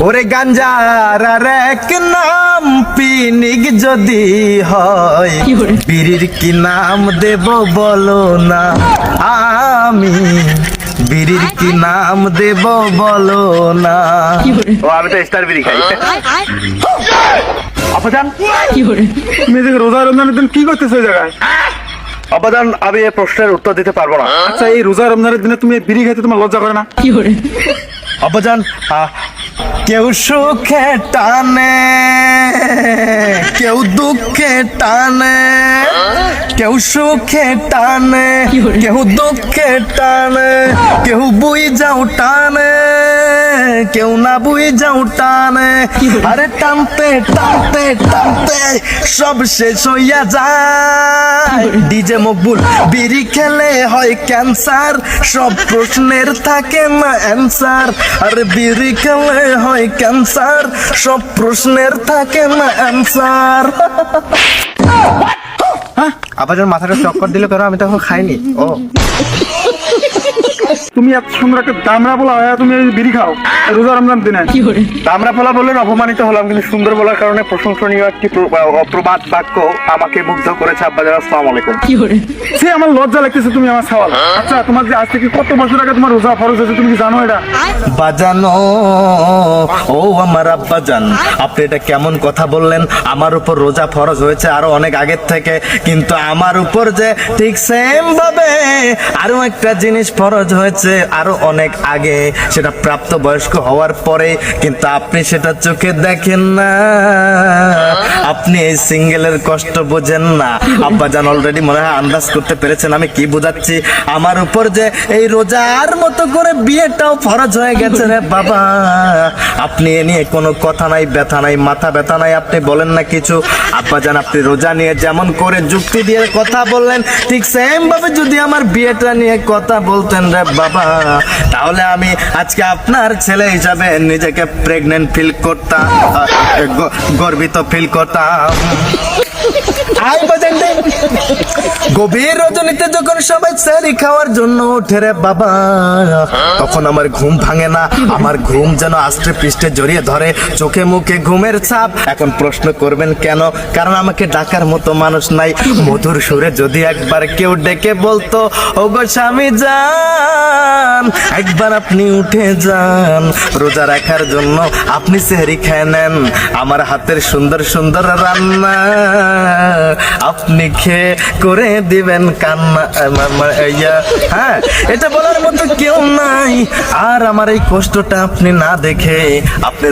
ওরে গাঞ্জার আর এক নাম পিনিক যদি হয়, বিড়ির কি নাম দেব বলো না, আমি বিড়ির কি নাম দেব বলো না। ও আমি তো স্টার বিড়ি খাই। আপাজান তুমি এদিকে রোজা রমজানের দিন কি করতেছো ওই জায়গায়? আপাজান আমি এই প্রশ্নের উত্তর দিতে পারবো না। আচ্ছা, এই রোজা রমজানের দিনে তুমি বিড়ি খাইতে তোমার লজ্জা করে না? আব্বাজান কেউ সুখে টানে, কেউ দুঃখে টানে, কেউ সুখে টানে, কেউ দুঃখে টানে, কেউ বুই যাও টানে, কেউ না বুই যাও টানে। আরে টানতে টানতে টানতে সব শেষ হইয়া যায়। ডিজে মকবুল বিড়ি খেলে হয় ক্যান্সার, সব প্রশ্নের থাকে না অ্যান্সার। আরে বিড়ি খেলে হয় ক্যান্সার, সব প্রশ্নের থাকে না অ্যান্সার। আবার মাথাটা চক্কর দিলে কেন? আমি তো এখন খাইনি। ও তুমি এত সুন্দর একটা দামরা বলা হয়, তুমি এই বিড়ি খাও রোজা রমজান দিনে? দামরা ফলা বললেন, অপমানিত হলাম, কিন্তু সুন্দর বলার কারণে প্রশংসনীয় একটি প্রবাদ বাক্য আমাকে মুগ্ধ করেছে। আব্বাজান আসসালামু আলাইকুম। সে আমার লজ্জা লাগতেছে, তুমি আমার সওয়াল। আচ্ছা, তোমার যে আজ থেকে কত বছর আগে তোমার রোজা ফরজ হয়েছে, তুমি কি জানো এটা? বাজানো ও আমার আব্বাজান, আপনি এটা কেমন কথা বললেন? আমার উপর রোজা ফরজ হয়েছে আরো অনেক আগের থেকে, কিন্তু আমার উপর যে ঠিক সেম ভাবে আরো একটা জিনিস ফরজ হয়েছে আরো অনেক আগে, সেটা প্রাপ্ত বয়স্ক হওয়ার পরে, কিন্তু আপনি সেটা চোখে দেখেন না। আপনি এই সিঙ্গেলের কষ্ট বোঝেন না। আব্বাজান অলরেডি মনে হয় আন্দাজ করতে পেরেছেন আমি কি বোঝাচ্ছি। আমার উপর যে এই রোজার মতো করে বিয়েটাও ফরজ হয়ে গেছে রে বাবা। আপনি এ নিয়ে কোনো কথা নাই, ব্যথা নাই, মাথা ব্যথা নাই, আপনি বলেন না কিছু। আব্বাজান আপনি রোজা নিয়ে যেমন করে যুক্তি দিয়ে কথা বললেন, ঠিক সেম ভাবে যদি আমার বিয়েটা নিয়ে কথা বলতেন রে বাবা, তাহলে আমি আজকে আপনার ছেলে হিসাবে নিজেকে প্রেগনেন্ট ফিল করতাম, গর্বিত ফিল করতাম। গভীর রজনীতে যখন সবাই সেহরি খাওয়ার জন্য ওঠে রে বাবা, তখন আমার ঘুম ভাঙে না। আমার ঘুম যেন আস্তে পৃষ্ঠে জড়িয়ে ধরে, চোখে মুখে ঘুমের ছাপ। এখন প্রশ্ন করবেন কেন? কারণ আমাকে ডাকার মতো মানুষ নাই। মধুর সুরে যদি একবার কেউ ডেকে বলতো, ওগো স্বামী যান, একবার আপনি উঠে যান, রোজা রাখার জন্য আপনি সেহরি খেয়ে নেন, আমার হাতের সুন্দর সুন্দর রান্না আপনি খেয়ে করে দিবেন কান্না। হ্যাঁ, এটা বলার মতো কেউ নাই। আর আমার এই কষ্টটা আপনি না দেখে আপনি